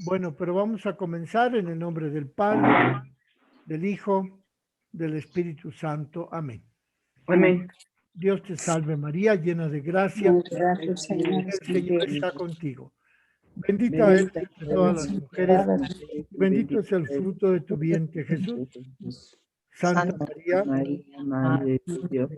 Bueno, pero vamos a comenzar en el nombre del Padre, del Hijo, del Espíritu Santo. Amén. Amén. Dios te salve María, llena de gracia. Gracias, Señor, El Señor está contigo. Bendita eres Bendita entre todas eres las entre mujeres. todas las mujeres, y Bendito es bendito el es el fruto de tu vientre, fruto Jesús. de tu Jesús. Santa Santa María, María, Madre de Dios,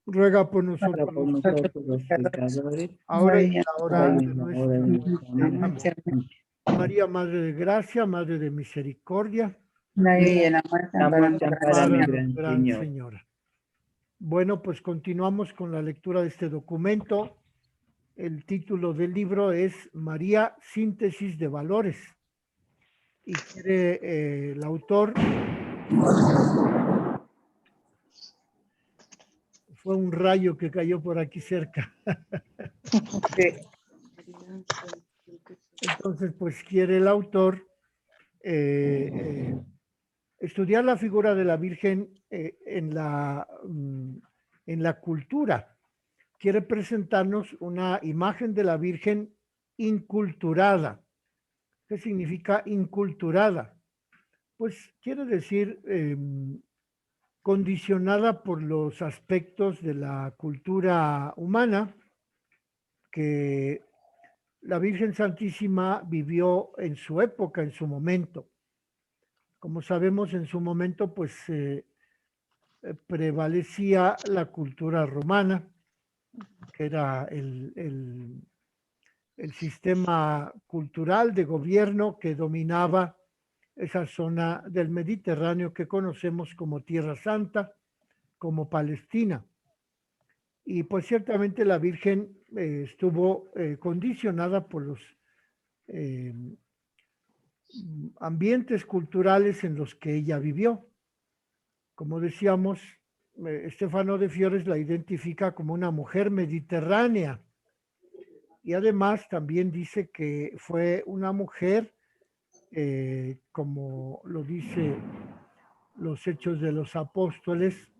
ruega por ruega nosotros por los nosotros pecadores, los pecadores, ahora y en la ahora hora y de en la hora nuestra de muerte. nuestra muerte. Amén. María, Madre de gracia, Madre de misericordia, La muerte ampara mi ampáranos, gran Gran Señor. Señora. Bueno, pues continuamos con la lectura de este documento. El título del libro es María, síntesis de valores. Y quiere el autor, fue un rayo que cayó por aquí cerca. Entonces, pues quiere el autor estudiar la figura de la Virgen en la cultura. Quiere presentarnos una imagen de la Virgen inculturada. ¿Qué significa inculturada? Pues quiere decir condicionada por los aspectos de la cultura humana que la Virgen Santísima vivió en su época, en su momento. Como sabemos, en su momento, pues prevalecía la cultura romana, que era el sistema cultural de gobierno que dominaba esa zona del Mediterráneo que conocemos como Tierra Santa, como Palestina. Y pues ciertamente la Virgen estuvo condicionada por los eh, ambientes culturales en los que ella vivió. Como decíamos, Stefano de Fiores la identifica como una mujer mediterránea y además también dice que fue una mujer, como lo dice los Hechos de los Apóstoles,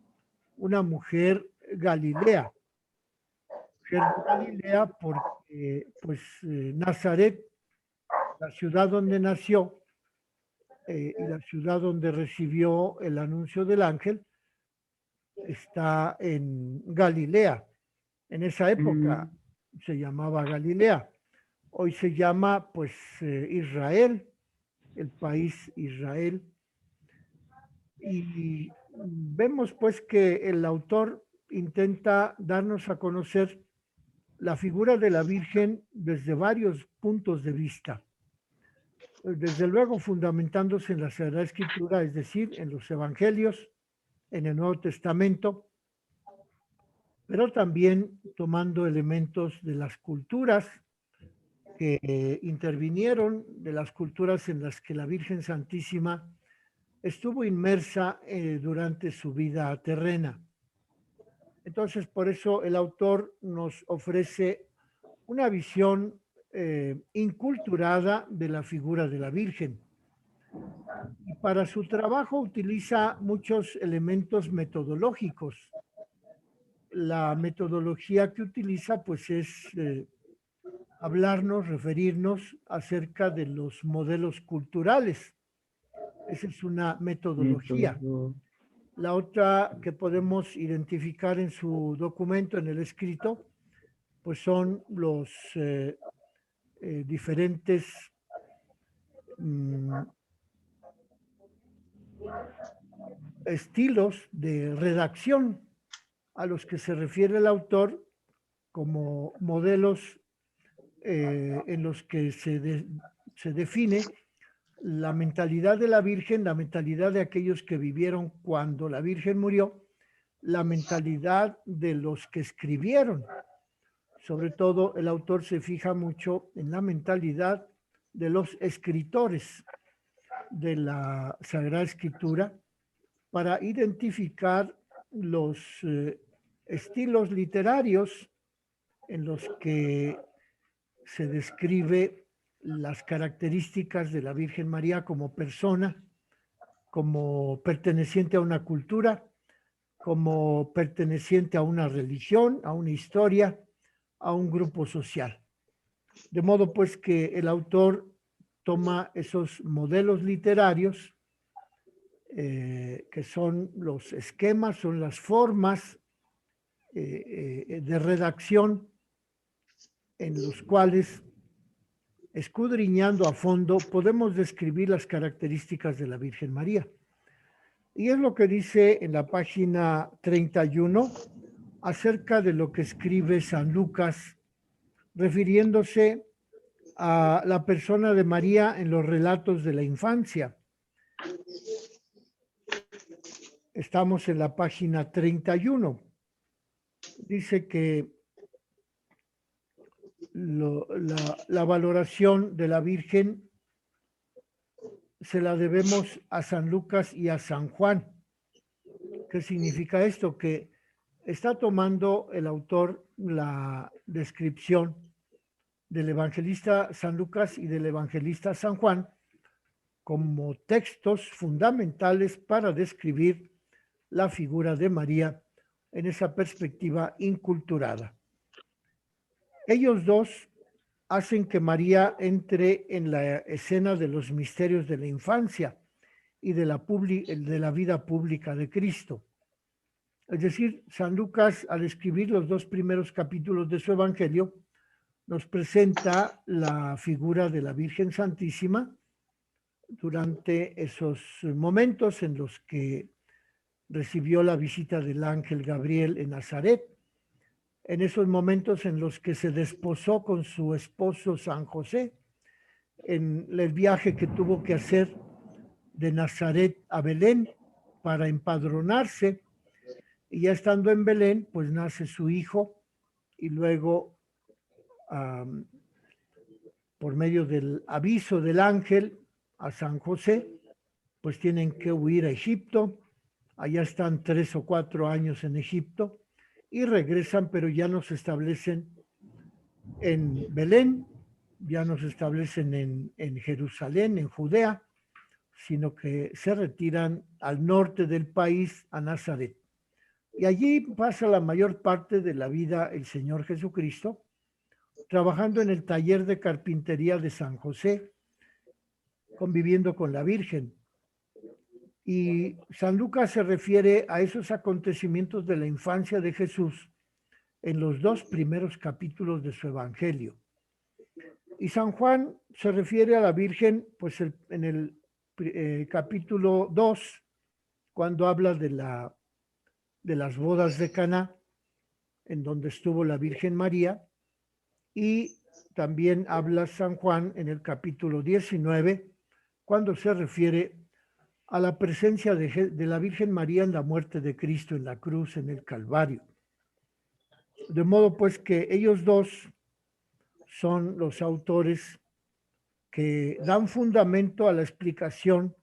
una mujer Galilea. Mujer de Galilea porque pues Nazaret, la ciudad donde nació y la ciudad donde recibió el anuncio del ángel, está en Galilea. En esa época se llamaba Galilea. Hoy se llama pues Israel, el país Israel. Y vemos pues que el autor intenta darnos a conocer la figura de la Virgen desde varios puntos de vista. Desde luego fundamentándose en la Sagrada Escritura, es decir, en los Evangelios, en el Nuevo Testamento, pero también tomando elementos de las culturas que intervinieron, de las culturas en las que la Virgen Santísima estuvo inmersa durante su vida terrena. Entonces, por eso el autor nos ofrece una visión inculturada de la figura de la Virgen. Y para su trabajo utiliza muchos elementos metodológicos. La metodología que utiliza pues es hablarnos, referirnos acerca de los modelos culturales. Esa es una metodología. La otra que podemos identificar en su documento, en el escrito, pues son los diferentes estilos de redacción a los que se refiere el autor como modelos en los que se define la mentalidad de la Virgen, la mentalidad de aquellos que vivieron cuando la Virgen murió, la mentalidad de los que escribieron. Sobre todo, el autor se fija mucho en la mentalidad de los escritores de la Sagrada Escritura para identificar los estilos literarios en los que se describe las características de la Virgen María como persona, como perteneciente a una cultura, como perteneciente a una religión, a una historia, a un grupo social. De modo pues que el autor toma esos modelos literarios que son los esquemas, son las formas de redacción en los cuales, escudriñando a fondo, podemos describir las características de la Virgen María. Y es lo que dice en la página 31 acerca de lo que escribe San Lucas, refiriéndose a la persona de María en los relatos de la infancia. Estamos en la página 31. Dice que la valoración de la Virgen se la debemos a San Lucas y a San Juan. ¿Qué significa esto? Que está tomando el autor la descripción del evangelista San Lucas y del evangelista San Juan como textos fundamentales para describir la figura de María en esa perspectiva inculturada. Ellos dos hacen que María entre en la escena de los misterios de la infancia y de la vida pública de Cristo. Es decir, San Lucas, al escribir los dos primeros capítulos de su Evangelio, nos presenta la figura de la Virgen Santísima durante esos momentos en los que recibió la visita del ángel Gabriel en Nazaret, en esos momentos en los que se desposó con su esposo San José, en el viaje que tuvo que hacer de Nazaret a Belén para empadronarse, y ya estando en Belén, pues nace su hijo, y luego, por medio del aviso del ángel a San José, pues tienen que huir a Egipto. Allá están 3 o 4 años en Egipto y regresan, pero ya no se establecen en Belén, ya no se establecen en Jerusalén, en Judea, sino que se retiran al norte del país, a Nazaret. Y allí pasa la mayor parte de la vida el Señor Jesucristo, trabajando en el taller de carpintería de San José, conviviendo con la Virgen. Y San Lucas se refiere a esos acontecimientos de la infancia de Jesús en los 2 primeros capítulos de su Evangelio. Y San Juan se refiere a la Virgen pues en el capítulo 2, cuando habla de las bodas de Caná, en donde estuvo la Virgen María, y también habla San Juan en el capítulo 19, cuando se refiere a la presencia de la Virgen María en la muerte de Cristo en la cruz, en el Calvario. De modo pues que ellos dos son los autores que dan fundamento a la explicación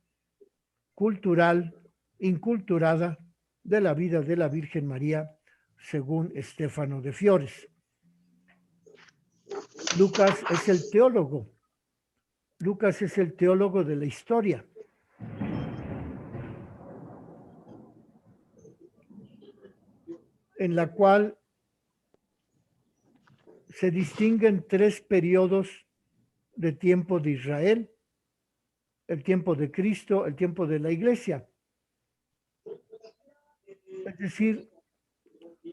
cultural, inculturada de la vida de la Virgen María, según Estéfano de Fiores. Lucas es el teólogo. Lucas es el teólogo de la historia. En la cual se distinguen 3 periodos de tiempo de Israel: el tiempo de Cristo, el tiempo de la Iglesia. Es decir,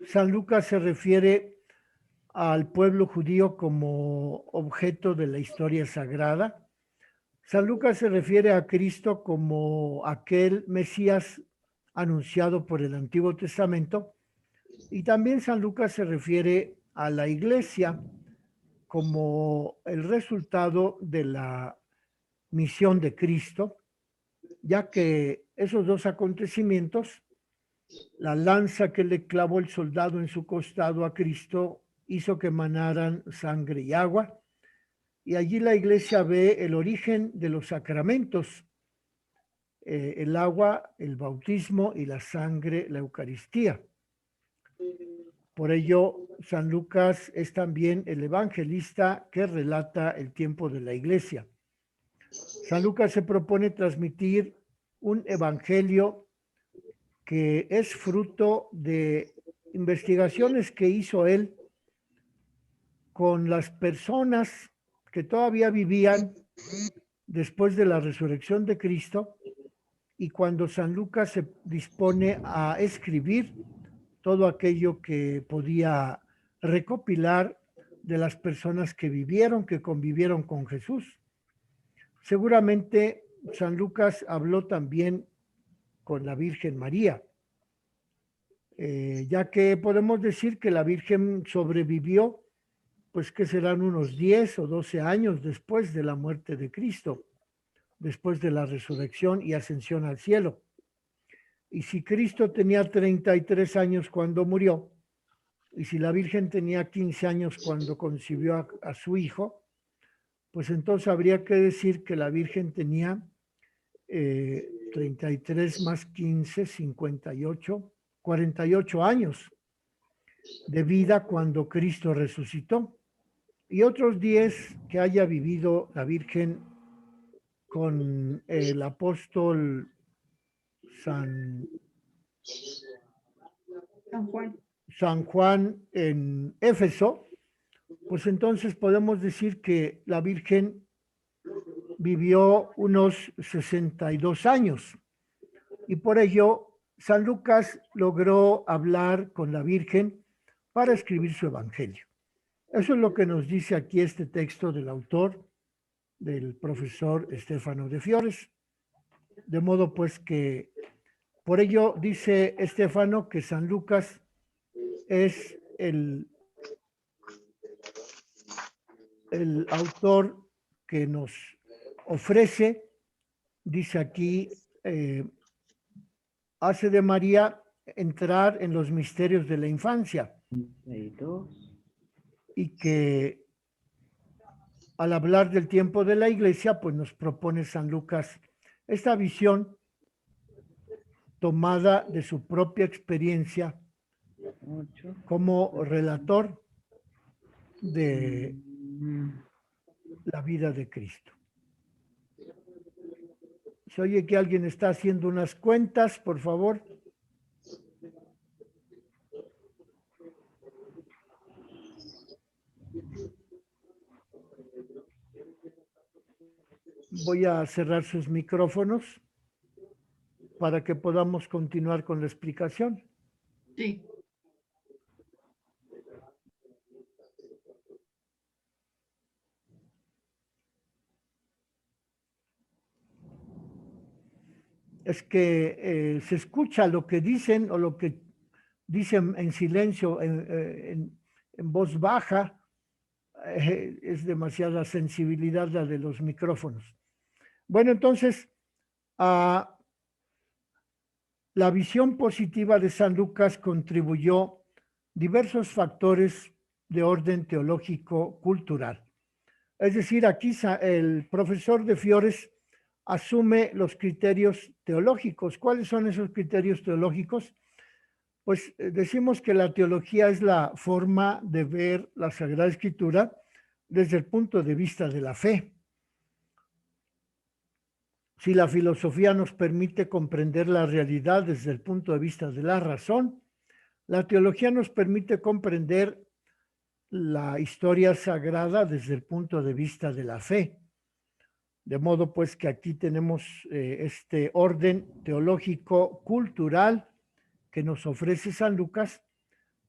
San Lucas se refiere al pueblo judío como objeto de la historia sagrada. San Lucas se refiere a Cristo como aquel Mesías anunciado por el Antiguo Testamento, y también San Lucas se refiere a la Iglesia como el resultado de la misión de Cristo, ya que esos 2 acontecimientos, la lanza que le clavó el soldado en su costado a Cristo, hizo que emanaran sangre y agua, y allí la Iglesia ve el origen de los sacramentos, el agua, el bautismo, y la sangre, la Eucaristía. Por ello, San Lucas es también el evangelista que relata el tiempo de la Iglesia. San Lucas se propone transmitir un evangelio que es fruto de investigaciones que hizo él con las personas que todavía vivían después de la resurrección de Cristo y cuando San Lucas se dispone a escribir todo aquello que podía recopilar de las personas que vivieron, que convivieron con Jesús. Seguramente San Lucas habló también con la Virgen María, ya que podemos decir que la Virgen sobrevivió, pues que serán unos 10 o 12 años después de la muerte de Cristo, después de la resurrección y ascensión al cielo. Y si Cristo tenía 33 años cuando murió, y si la Virgen tenía 15 años cuando concibió a su hijo, pues entonces habría que decir que la Virgen tenía 33 más 15, 58, 48 años de vida cuando Cristo resucitó. Y otros 10 que haya vivido la Virgen con el apóstol San Juan en Éfeso, pues entonces podemos decir que la Virgen vivió unos 62 años y por ello San Lucas logró hablar con la Virgen para escribir su evangelio. Eso es lo que nos dice aquí este texto del autor, del profesor Estéfano de Fiores. De modo pues que, por ello dice Estéfano que San Lucas es el autor que nos ofrece, dice aquí, hace de María entrar en los misterios de la infancia. 32. Y que al hablar del tiempo de la iglesia, pues nos propone San Lucas esta visión tomada de su propia experiencia 8. como relator de la vida de Cristo. Se oye que alguien está haciendo unas cuentas, por favor. Voy a cerrar sus micrófonos para que podamos continuar con la explicación. Sí. Es que se escucha lo que dicen o lo que dicen en silencio, en voz baja. Es demasiada sensibilidad la de los micrófonos. Bueno, entonces, la visión positiva de San Lucas contribuyó diversos factores de orden teológico cultural. Es decir, aquí el profesor de Fiores asume los criterios teológicos. ¿Cuáles son esos criterios teológicos? Pues decimos que la teología es la forma de ver la Sagrada Escritura desde el punto de vista de la fe. Si la filosofía nos permite comprender la realidad desde el punto de vista de la razón, la teología nos permite comprender la historia sagrada desde el punto de vista de la fe. De modo pues que aquí tenemos este orden teológico cultural que nos ofrece San Lucas,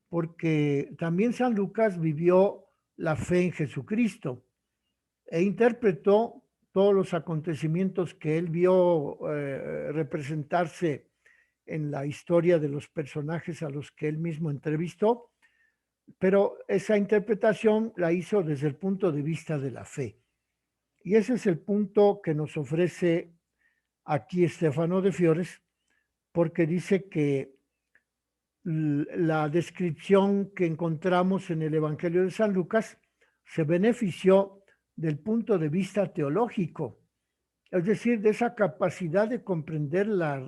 porque también San Lucas vivió la fe en Jesucristo e interpretó todos los acontecimientos que él vio representarse en la historia de los personajes a los que él mismo entrevistó, pero esa interpretación la hizo desde el punto de vista de la fe. Y ese es el punto que nos ofrece aquí Estéfano de Fiores, porque dice que la descripción que encontramos en el Evangelio de San Lucas se benefició del punto de vista teológico, es decir, de esa capacidad de comprender la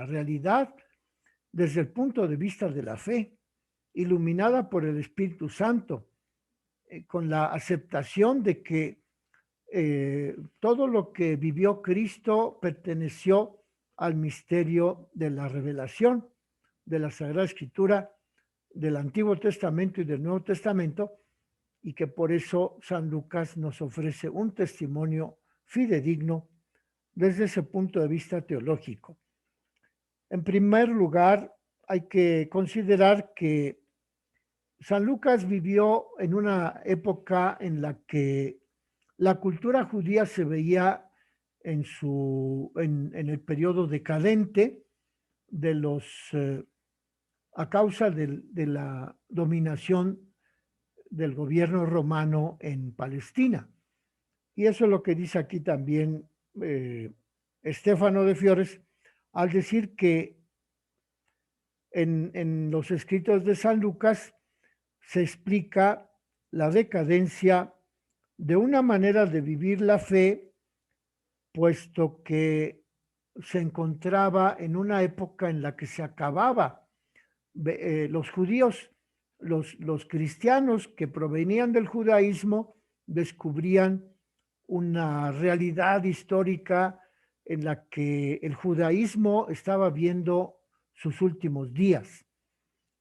realidad desde el punto de vista de la fe, iluminada por el Espíritu Santo, con la aceptación de que todo lo que vivió Cristo perteneció al misterio de la revelación de la Sagrada Escritura del Antiguo Testamento y del Nuevo Testamento, y que por eso San Lucas nos ofrece un testimonio fidedigno desde ese punto de vista teológico. En primer lugar, hay que considerar que San Lucas vivió en una época en la que la cultura judía se veía en el periodo decadente de a causa de la dominación del gobierno romano en Palestina. Y eso es lo que dice aquí también Estéfano de Fiores, al decir que en los escritos de San Lucas se explica la decadencia de una manera de vivir la fe, puesto que se encontraba en una época en la que se acababa. Los judíos, los cristianos que provenían del judaísmo descubrían una realidad histórica en la que el judaísmo estaba viendo sus últimos días.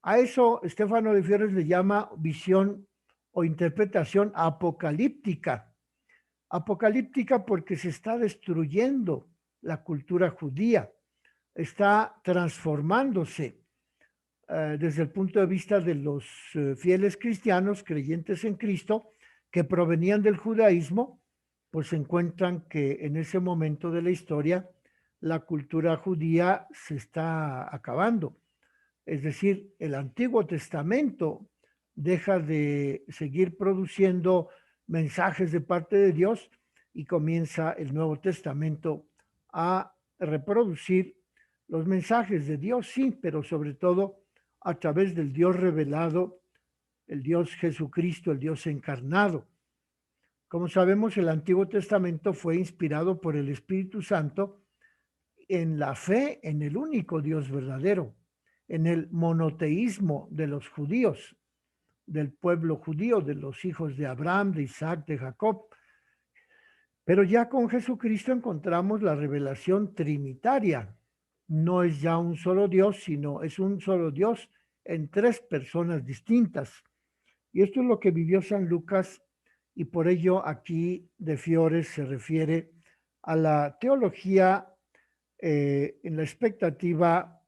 A eso Estéfano de Fiores le llama visión o interpretación apocalíptica. Apocalíptica porque se está destruyendo la cultura judía, está transformándose desde el punto de vista de los fieles cristianos creyentes en Cristo que provenían del judaísmo, pues se encuentran que en ese momento de la historia la cultura judía se está acabando. Es decir, el Antiguo Testamento deja de seguir produciendo mensajes de parte de Dios y comienza el Nuevo Testamento a reproducir los mensajes de Dios, sí, pero sobre todo a través del Dios revelado, el Dios Jesucristo, el Dios encarnado. Como sabemos, el Antiguo Testamento fue inspirado por el Espíritu Santo en la fe en el único Dios verdadero, en el monoteísmo de los judíos, del pueblo judío, de los hijos de Abraham, de Isaac, de Jacob. Pero ya con Jesucristo encontramos la revelación trinitaria. No es ya un solo Dios, sino es un solo Dios en tres personas distintas. Y esto es lo que vivió San Lucas, y por ello aquí de Fiores se refiere a la teología en la expectativa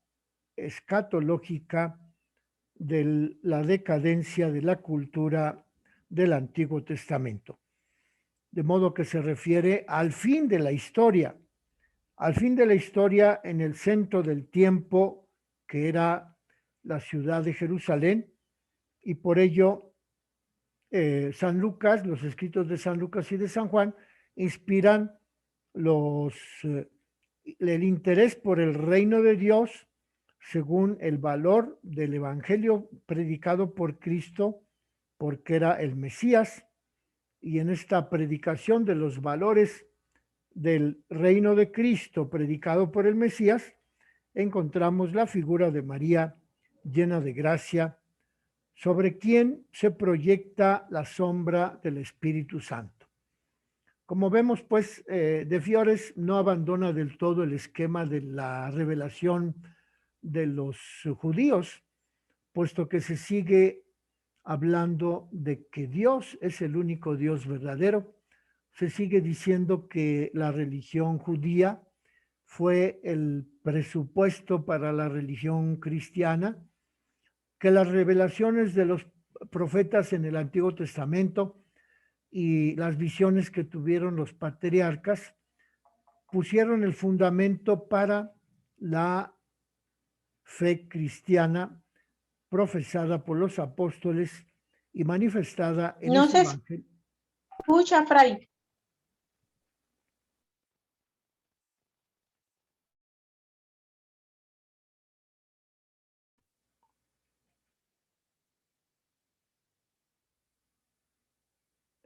escatológica de la decadencia de la cultura del Antiguo Testamento. De modo que se refiere al fin de la historia, en el centro del tiempo, que era la ciudad de Jerusalén, y por ello San Lucas, los escritos de San Lucas y de San Juan, inspiran el interés por el reino de Dios según el valor del evangelio predicado por Cristo, porque era el Mesías, y en esta predicación de los valores del reino de Cristo predicado por el Mesías, encontramos la figura de María llena de gracia, sobre quien se proyecta la sombra del Espíritu Santo. Como vemos, pues, de Fiores no abandona del todo el esquema de la revelación de los judíos, puesto que se sigue hablando de que Dios es el único Dios verdadero. Se sigue diciendo que la religión judía fue el presupuesto para la religión cristiana, que las revelaciones de los profetas en el Antiguo Testamento y las visiones que tuvieron los patriarcas pusieron el fundamento para la fe cristiana profesada por los apóstoles y manifestada en No ese se evangelio. escucha, Fray.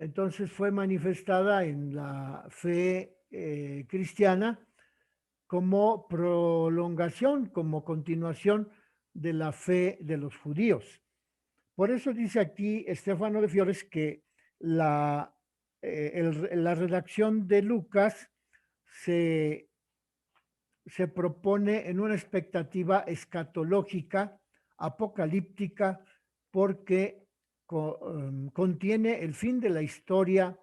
Entonces fue manifestada en la fe cristiana como prolongación, como continuación de la fe de los judíos. Por eso dice aquí Estéfano de Fiores que la redacción de Lucas se propone en una expectativa escatológica, apocalíptica, porque contiene el fin de la historia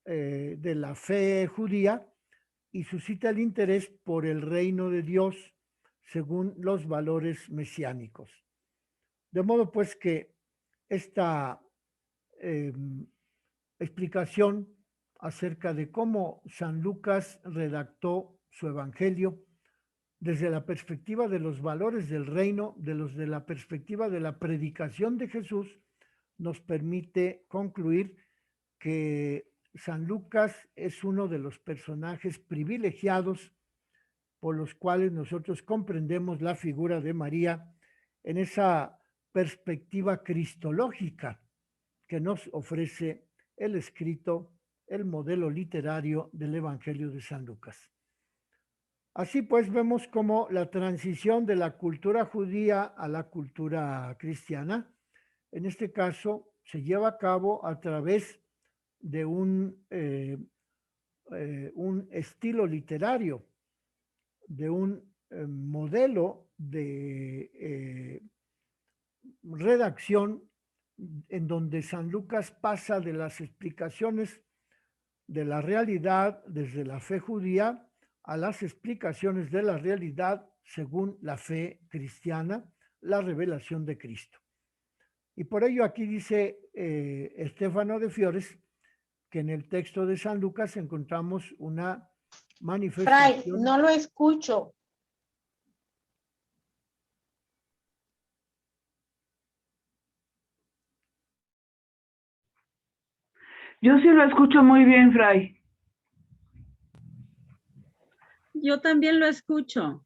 de la fe judía y suscita el interés por el reino de Dios según los valores mesiánicos. De modo pues que esta explicación acerca de cómo San Lucas redactó su evangelio desde la perspectiva de los valores del reino, de la perspectiva de la predicación de Jesús, nos permite concluir que San Lucas es uno de los personajes privilegiados por los cuales nosotros comprendemos la figura de María en esa perspectiva cristológica que nos ofrece el escrito, el modelo literario del Evangelio de San Lucas. Así pues, vemos cómo la transición de la cultura judía a la cultura cristiana, en este caso, se lleva a cabo a través de un estilo literario, de un modelo de redacción en donde San Lucas pasa de las explicaciones de la realidad desde la fe judía a las explicaciones de la realidad según la fe cristiana, la revelación de Cristo. Y por ello aquí dice Estéfano de Fiores que en el texto de San Lucas encontramos una Fray, manifestación. no lo escucho. Yo sí lo escucho muy bien, Fray. Yo también lo escucho.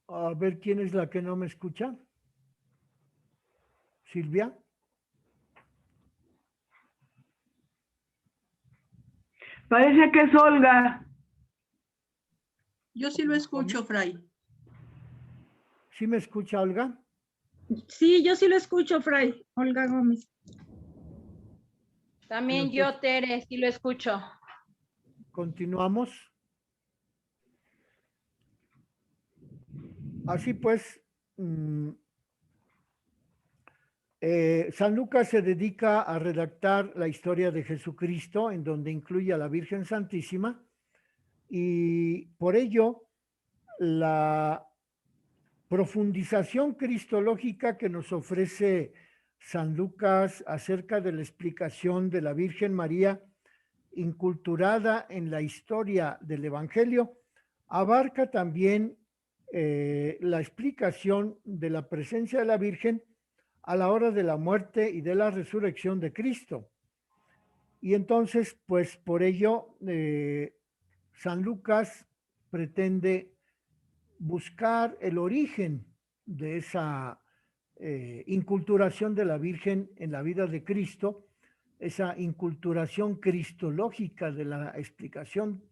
A ver, ¿quién es la que no me escucha? Silvia. Parece que es Olga. Yo sí lo escucho, Fray. ¿Sí me escucha, Olga? Sí, yo sí lo escucho, Fray. Olga Gómez. También yo, Tere, sí lo escucho. Continuamos. Así pues, San Lucas se dedica a redactar la historia de Jesucristo, en donde incluye a la Virgen Santísima, y por ello la profundización cristológica que nos ofrece San Lucas acerca de la explicación de la Virgen María, inculturada en la historia del Evangelio, abarca también la explicación de la presencia de la Virgen a la hora de la muerte y de la resurrección de Cristo. Y entonces, pues por ello, San Lucas pretende buscar el origen de esa inculturación de la Virgen en la vida de Cristo, esa inculturación cristológica de la explicación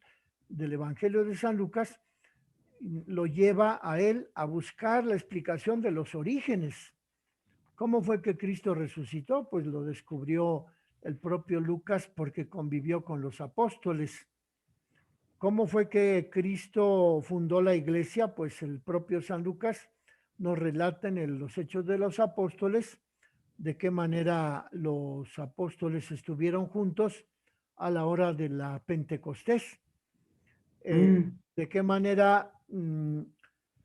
del Evangelio de San Lucas, lo lleva a él a buscar la explicación de los orígenes. ¿Cómo fue que Cristo resucitó? Pues lo descubrió el propio Lucas porque convivió con los apóstoles. ¿Cómo fue que Cristo fundó la iglesia? Pues el propio San Lucas nos relata en los Hechos de los Apóstoles de qué manera los apóstoles estuvieron juntos a la hora de la Pentecostés. De qué manera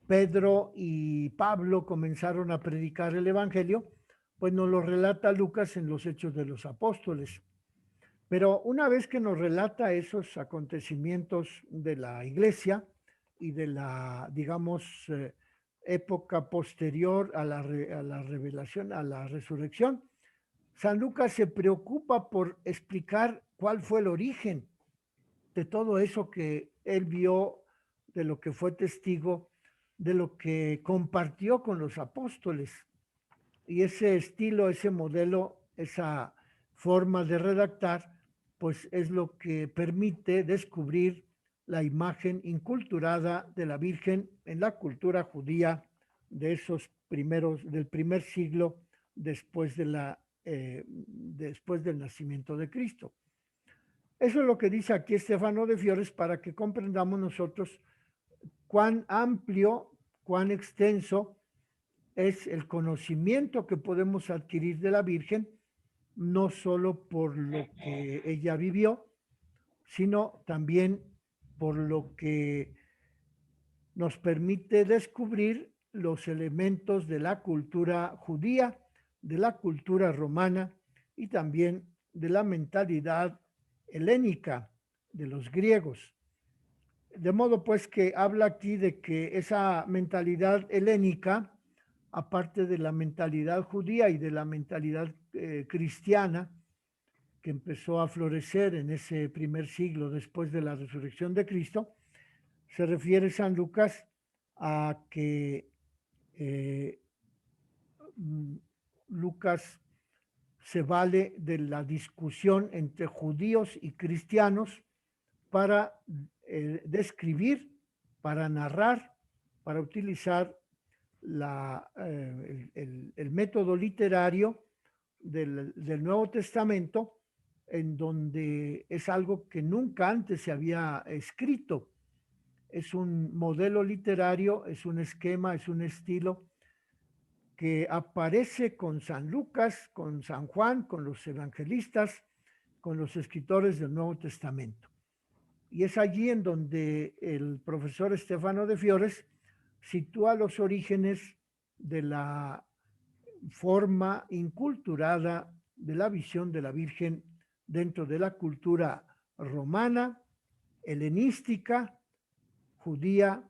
Pedro y Pablo comenzaron a predicar el Evangelio, pues nos lo relata Lucas en los Hechos de los Apóstoles. Pero una vez que nos relata esos acontecimientos de la iglesia y de la, digamos, época posterior a la revelación, a la resurrección, San Lucas se preocupa por explicar cuál fue el origen de todo eso que él vio, de lo que fue testigo, de lo que compartió con los apóstoles. Y ese estilo, ese modelo, esa forma de redactar, pues es lo que permite descubrir la imagen inculturada de la Virgen en la cultura judía de esos del primer siglo después del nacimiento de Cristo. Eso es lo que dice aquí Estéfano de Fiores para que comprendamos nosotros cuán amplio, cuán extenso es el conocimiento que podemos adquirir de la Virgen no solo por lo que ella vivió, sino también por lo que nos permite descubrir los elementos de la cultura judía, de la cultura romana y también de la mentalidad helénica de los griegos. De modo pues que habla aquí de que esa mentalidad helénica, aparte de la mentalidad judía y de la mentalidad cristiana, que empezó a florecer en ese primer siglo después de la resurrección de Cristo, se refiere San Lucas a que Lucas se vale de la discusión entre judíos y cristianos para describir, para narrar, para utilizar el método literario del Nuevo Testamento, en donde es algo que nunca antes se había escrito. Es un modelo literario, es un esquema, es un estilo que aparece con San Lucas, con San Juan, con los evangelistas, con los escritores del Nuevo Testamento. Y es allí en donde el profesor Stefano de Fiores sitúa los orígenes de la forma inculturada de la visión de la Virgen dentro de la cultura romana, helenística, judía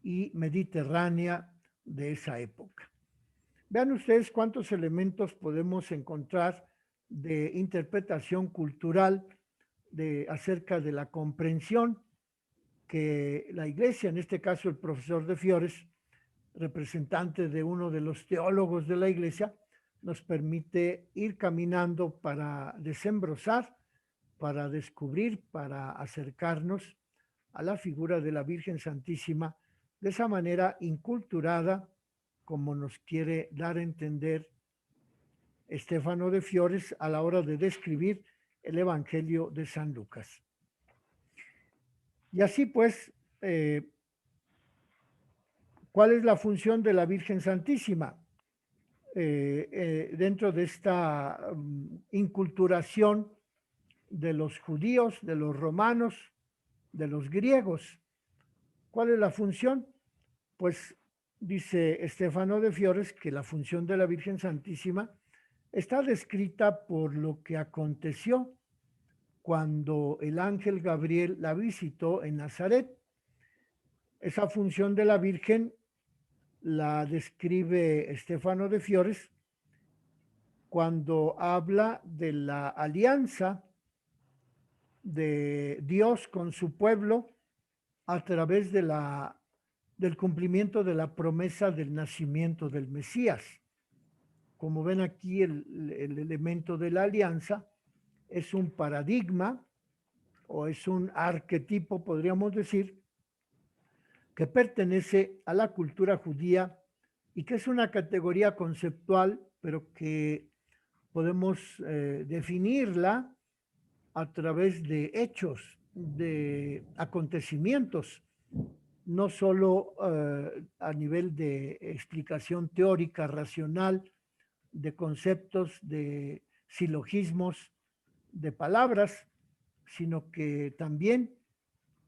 y mediterránea de esa época. Vean ustedes cuántos elementos podemos encontrar de interpretación cultural acerca de la comprensión que la Iglesia, en este caso el profesor de Fiores, representante de uno de los teólogos de la Iglesia, nos permite ir caminando para desembrozar, para descubrir, para acercarnos a la figura de la Virgen Santísima de esa manera inculturada, como nos quiere dar a entender Stefano de Fiores a la hora de describir el Evangelio de San Lucas. Y así pues, ¿cuál es la función de la Virgen Santísima? Dentro de esta inculturación de los judíos, de los romanos, de los griegos. ¿Cuál es la función? Pues dice Stefano de Fiores que la función de la Virgen Santísima está descrita por lo que aconteció cuando el ángel Gabriel la visitó en Nazaret. Esa función de la Virgen la describe Stefano de Fiores cuando habla de la alianza de Dios con su pueblo a través del cumplimiento de la promesa del nacimiento del Mesías. Como ven aquí, el elemento de la alianza es un paradigma o es un arquetipo, podríamos decir, que pertenece a la cultura judía y que es una categoría conceptual, pero que podemos definirla a través de hechos, de acontecimientos, no solo a nivel de explicación teórica, racional, de conceptos, de silogismos, de palabras, sino que también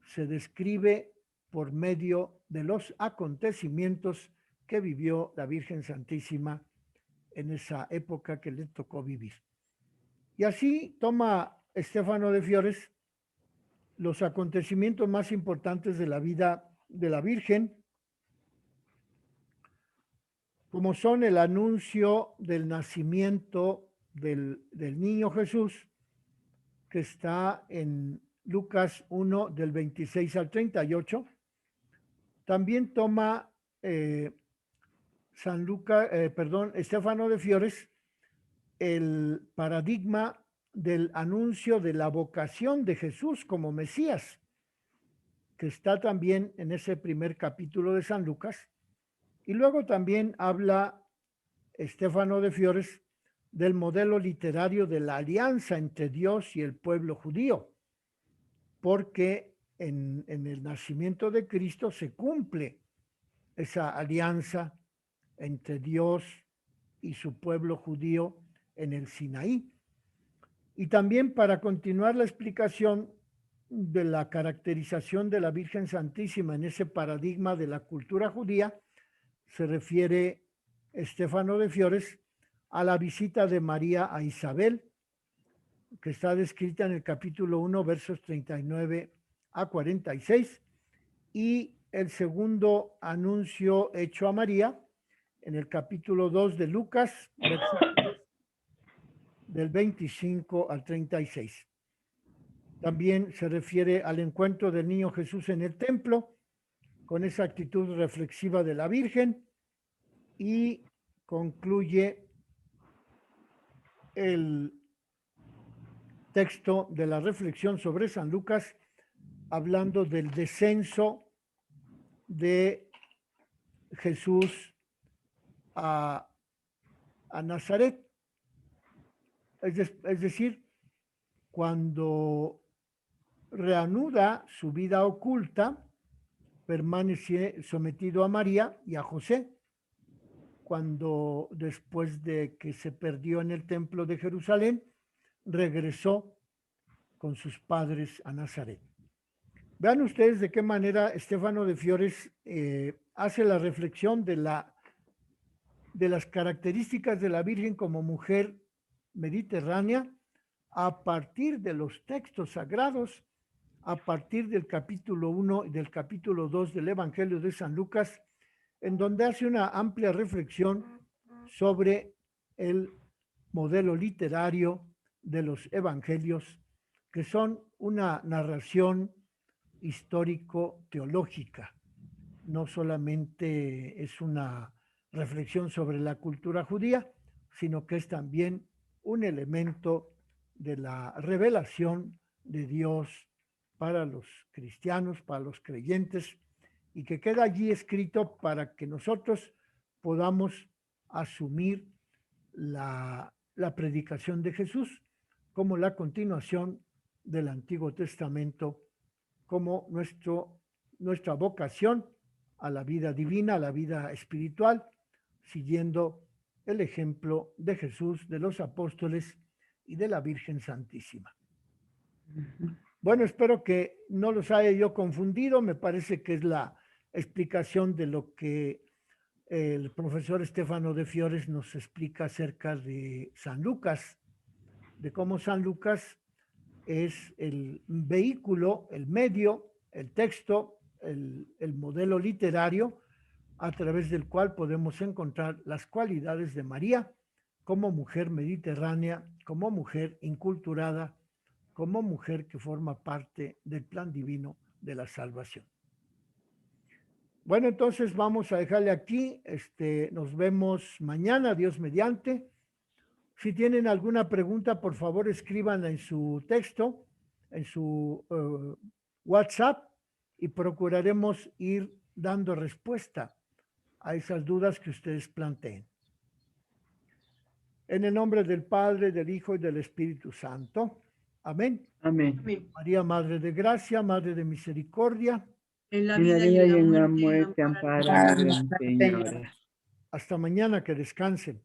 se describe por medio de los acontecimientos que vivió la Virgen Santísima en esa época que le tocó vivir. Y así toma Stefano de Fiores los acontecimientos más importantes de la vida de la Virgen, como son el anuncio del nacimiento del niño Jesús, que está en Lucas 1 del 26 al 38. También toma Stefano de Fiores el paradigma del anuncio de la vocación de Jesús como Mesías, que está también en ese primer capítulo de San Lucas. Y luego también habla Stefano de Fiores del modelo literario de la alianza entre Dios y el pueblo judío, porque en el nacimiento de Cristo se cumple esa alianza entre Dios y su pueblo judío en el Sinaí. Y también para continuar la explicación de la caracterización de la Virgen Santísima en ese paradigma de la cultura judía, se refiere Estéfano de Fiores a la visita de María a Isabel, que está descrita en el capítulo 1, versos 39 a 46, y el segundo anuncio hecho a María en el capítulo 2 de Lucas, versículos del 25 al 36. También se refiere al encuentro del niño Jesús en el templo, con esa actitud reflexiva de la Virgen, y concluye el texto de la reflexión sobre San Lucas hablando del descenso de Jesús a Nazaret. Es decir, cuando reanuda su vida oculta, permanece sometido a María y a José. Cuando después de que se perdió en el templo de Jerusalén, regresó con sus padres a Nazaret. Vean ustedes de qué manera Estéfano de Fiores hace la reflexión de las características de la Virgen como mujer mediterránea a partir de los textos sagrados, a partir del capítulo 1 y del capítulo 2 del Evangelio de San Lucas, en donde hace una amplia reflexión sobre el modelo literario de los evangelios, que son una narración histórico-teológica. No solamente es una reflexión sobre la cultura judía, sino que es también un elemento de la revelación de Dios para los cristianos, para los creyentes, y que queda allí escrito para que nosotros podamos asumir la predicación de Jesús como la continuación del Antiguo Testamento, como nuestra vocación a la vida divina, a la vida espiritual, siguiendo el ejemplo de Jesús, de los apóstoles y de la Virgen Santísima. Bueno, espero que no los haya yo confundido. Me parece que es la explicación de lo que el profesor Estéfano de Fiores nos explica acerca de San Lucas, de cómo San Lucas es el vehículo, el medio, el texto, el modelo literario a través del cual podemos encontrar las cualidades de María como mujer mediterránea, como mujer inculturada, como mujer que forma parte del plan divino de la salvación. Bueno, entonces vamos a dejarle aquí. Nos vemos mañana, Dios mediante. Si tienen alguna pregunta, por favor, escríbanla en su texto, en su WhatsApp, y procuraremos ir dando respuesta a esas dudas que ustedes planteen. En el nombre del Padre, del Hijo y del Espíritu Santo. Amén. Amén. Amén. María, Madre de Gracia, Madre de Misericordia. En la En la vida vida y y en la muerte, muerte, ampáranos. ampáranos, Señora. Hasta mañana, que descansen.